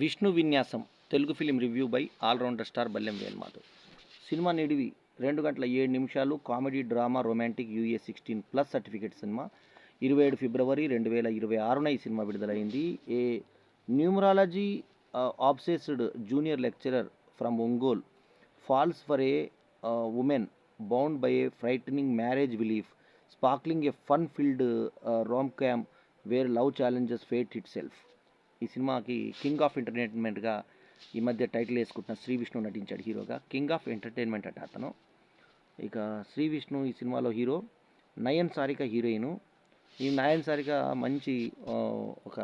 Vishnu Vinyasam Telugu film review by allrounder star Ballem Velmadhav. సినిమా నిడివి 2 గంటల 7 నిమిషాలు. Comedy, drama, romantic, UA16+ certificate సినిమా. 27 ఫిబ్రవరి 2026న ఈ సినిమా విడుదలైంది. A numerology obsessed junior lecturer from Ongole falls for a woman bound by a frightening marriage belief sparkling a fun filled romcom where love challenges fate itself. ఈ సినిమాకి king of ఎంటర్టైన్మెంట్గా ఈ మధ్య టైటిల్ వేసుకుంటున్న శ్రీ విష్ణు నటించాడు హీరోగా. King of entertainment అట అతను. ఇక శ్రీ విష్ణు ఈ సినిమాలో హీరో, నయన్ సారిక హీరోయిన్. ఈ నయన్ సారిక మంచి ఒక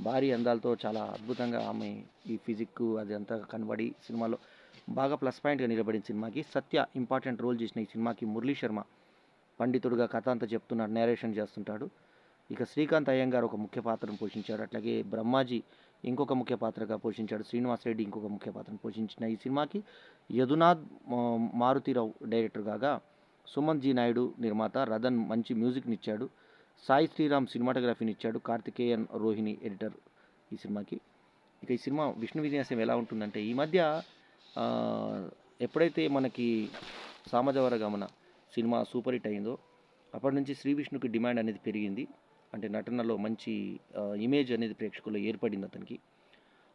భారీ అందాలతో చాలా అద్భుతంగా ఆమె ఈ ఫిజిక్ అది అంతా కనబడి సినిమాలో బాగా ప్లస్ పాయింట్గా నిలబడిన సినిమాకి. సత్య ఇంపార్టెంట్ రోల్ చేసిన ఈ సినిమాకి మురళీ శర్మ పండితుడుగా కథ అంతా చెప్తున్నాడు, నేరేషన్ చేస్తుంటాడు. ఇక శ్రీకాంత్ అయ్యంగార్ ఒక ముఖ్య పాత్రను పోషించాడు. అట్లాగే బ్రహ్మాజీ ఇంకొక ముఖ్య పాత్రగా పోషించాడు. శ్రీనివాస్ రెడ్డి ఇంకొక ముఖ్య పాత్రను పోషించిన ఈ సినిమాకి యదునాథ్ మారుతిరావు డైరెక్టర్ కాగా, సుమంత్ జీ నాయుడు నిర్మాత. రదన్ మంచి మ్యూజిక్ని ఇచ్చాడు. సాయి శ్రీరామ్ సినిమాటోగ్రఫీని ఇచ్చాడు. కార్తికేయన్ రోహిణి ఎడిటర్ ఈ సినిమాకి. ఇక ఈ సినిమా విష్ణు విన్యాసం ఎలా ఉంటుందంటే, ఈ మధ్య ఎప్పుడైతే మనకి సామజవర గమన సినిమా సూపర్ హిట్ అయిందో అప్పటి నుంచి శ్రీ విష్ణుకి డిమాండ్ అనేది పెరిగింది. అంటే నటనలో మంచి ఇమేజ్ అనేది ప్రేక్షకుల్లో ఏర్పడింది అతనికి.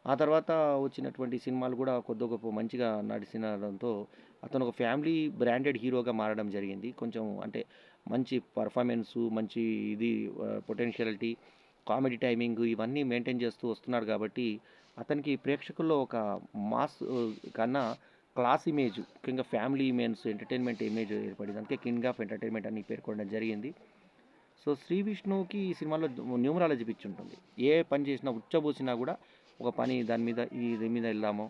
ఆ తర్వాత వచ్చినటువంటి సినిమాలు కూడా కొద్ది గొప్ప మంచిగా నడిచినడంతో అతను ఒక ఫ్యామిలీ బ్రాండెడ్ హీరోగా మారడం జరిగింది. కొంచెం అంటే మంచి పర్ఫార్మెన్సు, మంచి ఇది పొటెన్షియాలిటీ, కామెడీ టైమింగ్ ఇవన్నీ మెయింటైన్ చేస్తూ వస్తున్నాడు కాబట్టి అతనికి ప్రేక్షకుల్లో ఒక మాస్ కన్నా క్లాస్ ఇమేజ్, ముఖ్యంగా ఫ్యామిలీ ఇమేజ్, ఎంటర్టైన్మెంట్ ఇమేజ్ ఏర్పడింది. అందుకే కింగ్ ఆఫ్ ఎంటర్టైన్మెంట్ అని పేర్కొనడం జరిగింది. సో శ్రీ విష్ణుకి ఈ సినిమాలో న్యూమరాలజీ పిచ్చి ఉంటుంది. ఏ పని చేసినా ఉచ్చబోసినా కూడా ఒక పని దాని మీద దీని మీద వెళ్దాము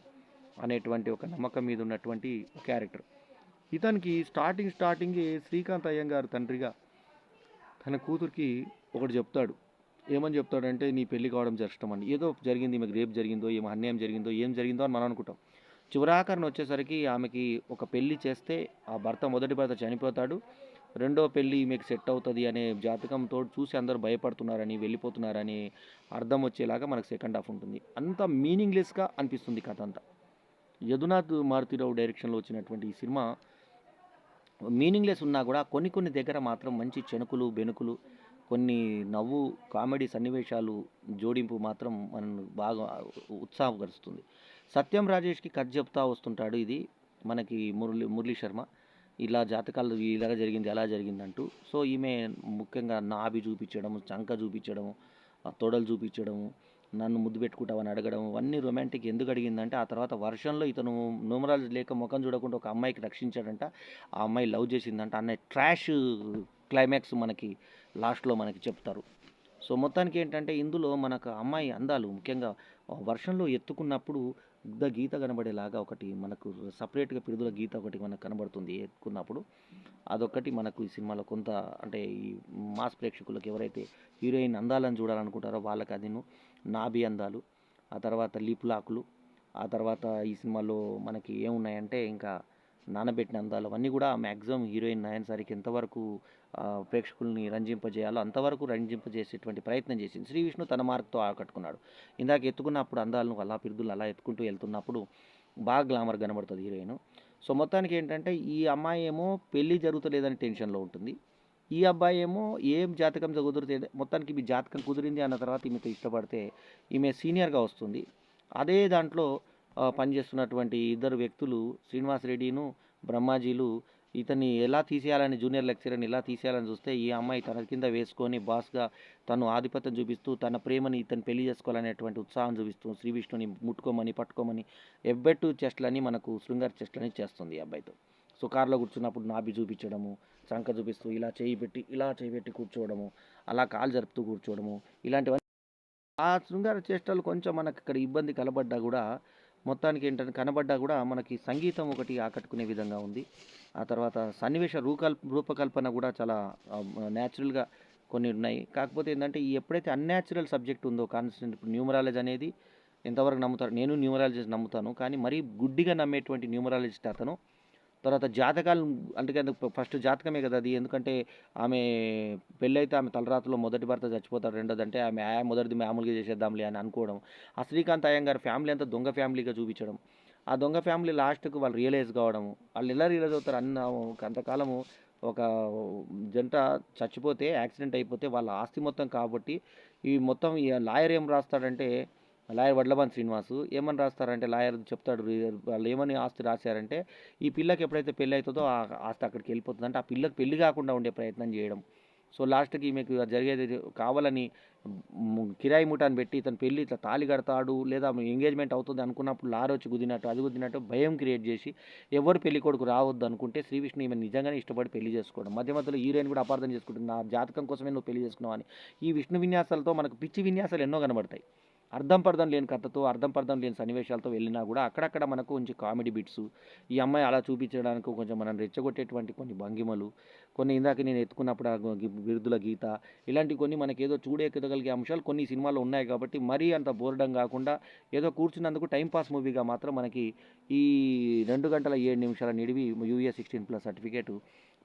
అనేటువంటి ఒక నమ్మకం మీద ఉన్నటువంటి క్యారెక్టర్. ఇతనికి స్టార్టింగ్ శ్రీకాంత్ అయ్యంగారు తండ్రిగా తన కూతురికి ఒకటి చెప్తాడు. ఏమని చెప్తాడంటే, నీ పెళ్లి కావడం జరగటం అని. ఏదో జరిగింది, ఈమెకు రేపు జరిగిందో, ఏమో అన్యాయం జరిగిందో, ఏం జరిగిందో అని మనం అనుకుంటాం. చివరాఖరణ వచ్చేసరికి ఆమెకి ఒక పెళ్లి చేస్తే ఆ మొదటి భర్త చనిపోతాడు, రెండో పెళ్ళి మీకు సెట్ అవుతుంది అనే జాతకంతో చూసి అందరూ భయపడుతున్నారని, వెళ్ళిపోతున్నారని అర్థం వచ్చేలాగా మనకు సెకండ్ హాఫ్ ఉంటుంది. అంత మీనింగ్లెస్గా అనిపిస్తుంది కథ అంతా. యదునాథ్ మారుతిరావు డైరెక్షన్లో వచ్చినటువంటి ఈ సినిమా మీనింగ్లెస్ ఉన్నా కూడా కొన్ని దగ్గర మాత్రం మంచి చెనుకులు బెనుకులు, కొన్ని నవ్వు కామెడీ సన్నివేశాలు జోడింపు మాత్రం మనల్ని బాగా ఉత్సాహపరుస్తుంది. సత్యం రాజేష్కి కథ చెప్తా వస్తుంటాడు. ఇది మనకి మురళీ శర్మ ఇలా జాతకాలు ఇలాగ జరిగింది అలా జరిగిందంటూ. సో ఈమె ముఖ్యంగా నాభి చూపించడము, చంక చూపించడము, తొడలు చూపించడము, నన్ను ముద్దు పెట్టుకుంటావని అడగడం, అన్నీ రొమాంటిక్. ఎందుకు అడిగిందంటే, ఆ తర్వాత వర్షంలో ఇతను న్యూమరాలజీ లేక ముఖం చూడకుండా ఒక అమ్మాయికి రక్షించాడంట. ఆ అమ్మాయి లవ్ చేసిందంట అనే ట్రాష్ క్లైమాక్స్ మనకి లాస్ట్లో మనకి చెప్తారు. సో మొత్తానికి ఏంటంటే, ఇందులో మనకు అమ్మాయి అందాలు ముఖ్యంగా వర్షంలో ఎత్తుకున్నప్పుడు గీత కనబడేలాగా ఒకటి మనకు సపరేట్గా పిడుదల గీత ఒకటి మనకు కనబడుతుంది ఎత్తుకున్నప్పుడు. అదొక్కటి మనకు ఈ సినిమాలో కొంత అంటే ఈ మాస్ ప్రేక్షకులకు ఎవరైతే హీరోయిన్ అందాలను చూడాలనుకుంటారో వాళ్ళకి అదిను నాభి అందాలు, ఆ తర్వాత లిప్ లాక్లు, ఆ తర్వాత ఈ సినిమాలో మనకి ఏమున్నాయంటే ఇంకా నానబెట్టిన అందాలు, అవన్నీ కూడా మ్యాక్సిమం హీరోయిన్ నయన్ సారికి ఎంతవరకు ప్రేక్షకుల్ని రంజింపజేయాలో అంతవరకు రంజింపజేసేటువంటి ప్రయత్నం చేసింది. శ్రీ విష్ణు తన మార్క్తో ఆకట్టుకున్నాడు. ఇందాక ఎత్తుకున్నప్పుడు అందాలను అలా పిరుదులు అలా ఎత్తుకుంటూ వెళ్తున్నప్పుడు బాగా గ్లామర్ కనబడుతుంది హీరోయిన్. సో మొత్తానికి ఏంటంటే, ఈ అమ్మాయి ఏమో పెళ్ళి జరుగుతలేదని టెన్షన్లో ఉంటుంది, ఈ అబ్బాయి ఏమో ఏం జాతకం కుదిరితే మొత్తానికి మీ జాతకం కుదిరింది అన్న తర్వాత ఈమెతో ఇష్టపడితే ఈమె సీనియర్గా వస్తుంది. అదే దాంట్లో పనిచేస్తున్నటువంటి ఇద్దరు వ్యక్తులు, శ్రీనివాస్ రెడ్డిను బ్రహ్మాజీలు, ఇతన్ని ఎలా తీసేయాలని, జూనియర్ లెక్చరర్ని ఎలా తీసేయాలని చూస్తే ఈ అమ్మాయి తన కింద వేసుకొని బాస్గా తను ఆధిపత్యం చూపిస్తూ తన ప్రేమని ఇతను పెళ్లి చేసుకోవాలనేటువంటి ఉత్సాహం చూపిస్తూ శ్రీ విష్ణుని ముట్టుకోమని పట్టుకోమని ఎబ్బెట్టు చెస్ట్లని మనకు శృంగార చెస్ట్లని చేస్తుంది ఈ అబ్బాయితో. సో కార్లో కూర్చున్నప్పుడు నాభి చూపించడము, చంక చూపిస్తూ ఇలా చేయి పెట్టి కూర్చోవడము, అలా కాలు జరుపుతూ కూర్చోవడము, ఇలాంటివన్నీ ఆ శృంగార చేష్టలు కొంచెం మనకు ఇక్కడ ఇబ్బంది కనబడ్డా కూడా మనకి సంగీతం ఒకటి ఆకట్టుకునే విధంగా ఉంది. ఆ తర్వాత సన్నివేశ రూపకల్పన కూడా చాలా న్యాచురల్గా కొన్ని ఉన్నాయి. కాకపోతే ఏంటంటే, ఈ ఎప్పుడైతే అన్యాచురల్ సబ్జెక్ట్ ఉందో కాన్స్టెంట్, ఇప్పుడు న్యూమరాలజీ అనేది ఎంతవరకు నమ్ముతారు, నేను న్యూమరాలజిస్ట్ నమ్ముతాను, కానీ మరీ గుడ్డిగా నమ్మేటువంటి న్యూమరాలజిస్ట్ అతను తర్వాత జాతకాలు అంటే ఫస్ట్ జాతకమే కదా అది. ఎందుకంటే ఆమె పెళ్ళైతే ఆమె తలరాతలో మొదటి భర్త చచ్చిపోతాడు. రెండోదంటే ఆమె మొదటిది మామూలుగా చేసేద్దాంలే అని అనుకోవడం. ఆ శ్రీకాంత్ అయ్యంగార్ ఫ్యామిలీ అంతా దొంగ ఫ్యామిలీగా చూపించడం. ఆ దొంగ ఫ్యామిలీ లాస్ట్‌కి వాళ్ళు రియలైజ్ కావడము. వాళ్ళు ఎలా రియలైజ్ అవుతారు అంతకాలము ఒక జంట చచ్చిపోతే యాక్సిడెంట్ అయిపోతే వాళ్ళ ఆస్తి మొత్తం కాబట్టి ఈ మొత్తం ఈ లాయర్ ఏం రాస్తాడంటే లాయర్ వడ్లమాన్ శ్రీనివాసు ఏమని రాస్తారంటే లాయర్ చెప్తాడు వాళ్ళు ఏమని ఆస్తి రాశారంటే ఈ పిల్లకి ఎప్పుడైతే పెళ్ళి అవుతుందో ఆ ఆస్తి అక్కడికి వెళ్ళిపోతుంది అంటే ఆ పిల్లకి పెళ్లి కాకుండా ఉండే ప్రయత్నం చేయడం. సో లాస్ట్కి మీకు జరిగేది కావాలని కిరాయి ముఠాన్ని పెట్టి ఇతను పెళ్ళి ఇట్లా తాళి కడతాడు లేదా ఎంగేజ్మెంట్ అవుతుంది అనుకున్నప్పుడు లారీ వచ్చి గుద్దినట్టు అది గుద్దినట్టు భయం క్రియేట్ చేసి ఎవరు పెళ్లి కొడుకు రావద్దు అనుకుంటే శ్రీ విష్ణు ఈమె నిజంగానే ఇష్టపడి పెళ్లి చేసుకోవడం. మధ్య మధ్యలో హీరోయిన్ కూడా అపార్థం చేసుకుంటుంది నా జాతకం కోసమే నువ్వు పెళ్లి చేసుకున్నావు అని. ఈ విష్ణు విన్యాసాలతో మనకు పిచ్చి విన్యాసాలు ఎన్నో కనబడతాయి. అర్థం పర్థం లేని కథతో అర్థం పర్థం లేని సన్నివేశాలతో వెళ్ళినా కూడా అక్కడక్కడ మనకు కొంచెం కామెడీ బిట్స్ ఈ అమ్మాయి అలా చూపించడానికి కొంచెం మనం రెచ్చగొట్టేటువంటి కొన్ని భంగిమలు కొన్ని ఇందాక నేను ఎత్తుకున్నప్పుడు బిరుదుల గీత ఇలాంటి కొన్ని మనకి ఏదో చూడగలిగే అంశాలు కొన్ని సినిమాలో ఉన్నాయి కాబట్టి మరీ అంత బోర్డం కాకుండా ఏదో కూర్చున్నందుకు టైంపాస్ మూవీగా మాత్రం మనకి ఈ 2 గంటల 7 నిమిషాల నిడివి యూఏ 16+ సర్టిఫికేట్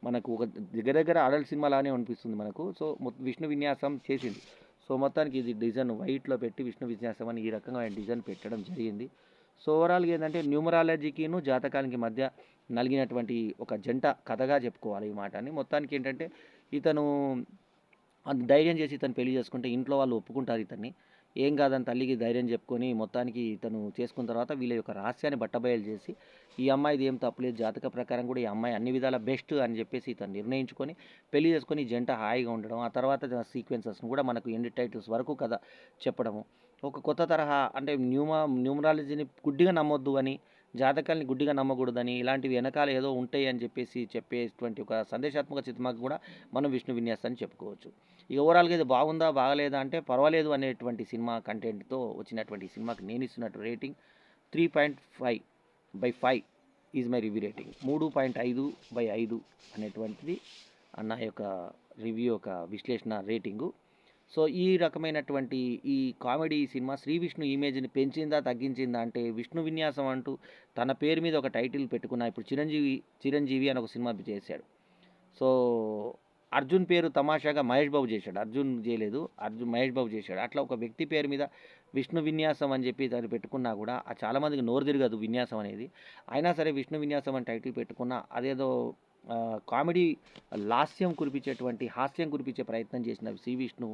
మనకు ఒక దగ్గర దగ్గర అడల్ట్ సినిమా లానే అనిపిస్తుంది మనకు. సో విష్ణు విన్యాసం చేసింది. సో మొత్తానికి ఇది డిజైన్ వైట్లో పెట్టి విష్ణు విన్యాసం అని ఈ రకంగా ఆయన డిజైన్ పెట్టడం జరిగింది. సో ఓవరాల్గా ఏంటంటే న్యూమరాలజీకిను జాతకానికి మధ్య నలిగినటువంటి ఒక జంట కథగా చెప్పుకోవాలి ఈ మాటని. మొత్తానికి ఏంటంటే ఇతను అంత ధైర్యం చేసి ఇతను పెళ్లి చేసుకుంటే ఇంట్లో వాళ్ళు ఒప్పుకుంటారు ఇతన్ని. ఏం కాదని తల్లికి ధైర్యం చెప్పుకొని మొత్తానికి ఇతను చేసుకున్న తర్వాత వీళ్ళ యొక్క రహస్యాన్ని బట్టబయలు చేసి ఈ అమ్మాయిది ఏం తప్పులేదు జాతక ప్రకారం కూడా ఈ అమ్మాయి అన్ని విధాల బెస్ట్ అని చెప్పేసి ఇతను నిర్ణయించుకొని పెళ్లి చేసుకొని ఈ జంట హాయిగా ఉండడం. ఆ తర్వాత సీక్వెన్సెస్ను కూడా మనకు ఎండ్ టైటిల్స్ వరకు కథ చెప్పడము. ఒక కొత్త తరహా అంటే న్యూమరాలజీని గుడ్డిగా నమ్మొద్దు అని జాతకాల్ని గుడ్డిగా నమ్మకూడదని ఇలాంటివి వెనకాల ఏదో ఉంటాయి అని చెప్పేసి చెప్పేటువంటి ఒక సందేశాత్మక చిత్రమాకు కూడా మనం విష్ణు విన్యాసాన్ని చెప్పుకోవచ్చు. ఇక ఓవరాల్గా ఇది బాగుందా బాగలేదా అంటే పర్వాలేదు అనేటువంటి సినిమా కంటెంట్తో వచ్చినటువంటి సినిమాకి నేను ఇస్తున్నట్టు rating 3.5/5 is my review rating. 3.5/5 అనేటువంటిది నా యొక్క రివ్యూ యొక్క విశ్లేషణ రేటింగు. సో ఈ రకమైనటువంటి ఈ కామెడీ సినిమా శ్రీ విష్ణు ఇమేజ్ని పెంచిందా తగ్గించిందా అంటే విష్ణు విన్యాసం అంటూ తన పేరు మీద ఒక టైటిల్ పెట్టుకున్న ఇప్పుడు చిరంజీవి అని ఒక సినిమా చేశాడు. సో అర్జున్ పేరు తమాషాగా మహేష్ బాబు చేశాడు. అర్జున్ చేయలేదు, మహేష్ బాబు చేశాడు. అట్లా ఒక వ్యక్తి పేరు మీద విష్ణు విన్యాసం అని చెప్పి దాన్ని పెట్టుకున్నా కూడా చాలామందికి నోరు తిరగదు విన్యాసం అనేది. అయినా సరే విష్ణు విన్యాసం అని టైటిల్ పెట్టుకున్నా అదేదో కామెడీ లాస్యం కురిపించేటువంటి హాస్యం కురిపించే ప్రయత్నం చేసిన శ్రీ విష్ణు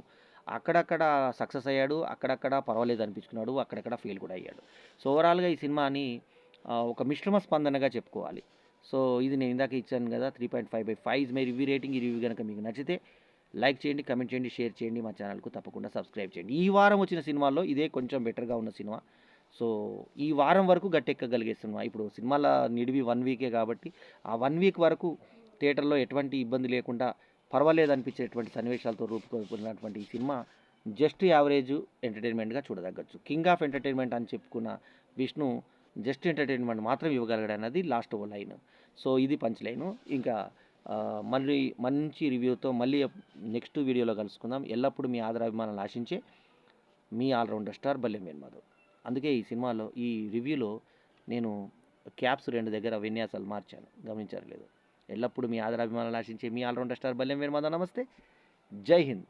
అక్కడక్కడ సక్సెస్ అయ్యాడు, అక్కడక్కడ పర్వాలేదు అనిపించుకున్నాడు, అక్కడక్కడ ఫెయిల్ కూడా అయ్యాడు. సో ఓవరాల్గా ఈ సినిమాని ఒక మిశ్రమ స్పందనగా చెప్పుకోవాలి. సో ఇది నేను ఇందాక ఇచ్చాను కదా 3.5/5 ఇస్ మై రివ్యూ రేటింగ్. ఈ రివ్యూ కనుక మీకు నచ్చితే లైక్ చేయండి, కమెంట్ చేయండి, షేర్ చేయండి, మా ఛానల్కు తప్పకుండా సబ్స్క్రైబ్ చేయండి. ఈ వారం వచ్చిన సినిమాల్లో ఇదే కొంచెం బెటర్గా ఉన్న సినిమా. సో ఈ వారం వరకు గట్టెక్కగలిగే సినిమా. ఇప్పుడు సినిమాల నిడివి 1 వీకే కాబట్టి ఆ 1 వీక్ వరకు థియేటర్లో ఎటువంటి ఇబ్బంది లేకుండా పర్వాలేదు అనిపించేటువంటి సన్నివేశాలతో రూపుకొల్పుకున్నటువంటి ఈ సినిమా జస్ట్ యావరేజ్ ఎంటర్టైన్మెంట్గా చూడదగ్గచ్చు. కింగ్ ఆఫ్ ఎంటర్టైన్మెంట్ అని చెప్పుకున్న విష్ణు జస్ట్ ఎంటర్టైన్మెంట్ మాత్రం ఇవ్వగలగడం అన్నది లాస్ట్ లైన్. సో ఇది పంచ్ లైను. ఇంకా మళ్ళీ మంచి రివ్యూతో మళ్ళీ నెక్స్ట్ వీడియోలో కలుసుకుందాం. ఎల్లప్పుడూ మీ ఆదరాభిమానాలు ఆశించే మీ ఆల్రౌండర్ స్టార్ బల్లెం వేణుమాధవ్. అందుకే ఈ సినిమాలో ఈ రివ్యూలో నేను క్యాప్స్ 2 దగ్గర విన్యాసాలు మార్చాను, గమనించారు లేదు. ఎల్లప్పుడూ మీ ఆదరాభిమానాలు ఆశించే మీ ఆల్రౌండర్ స్టార్ బల్లెం వేణుమాధవ్. నమస్తే, జై హింద్.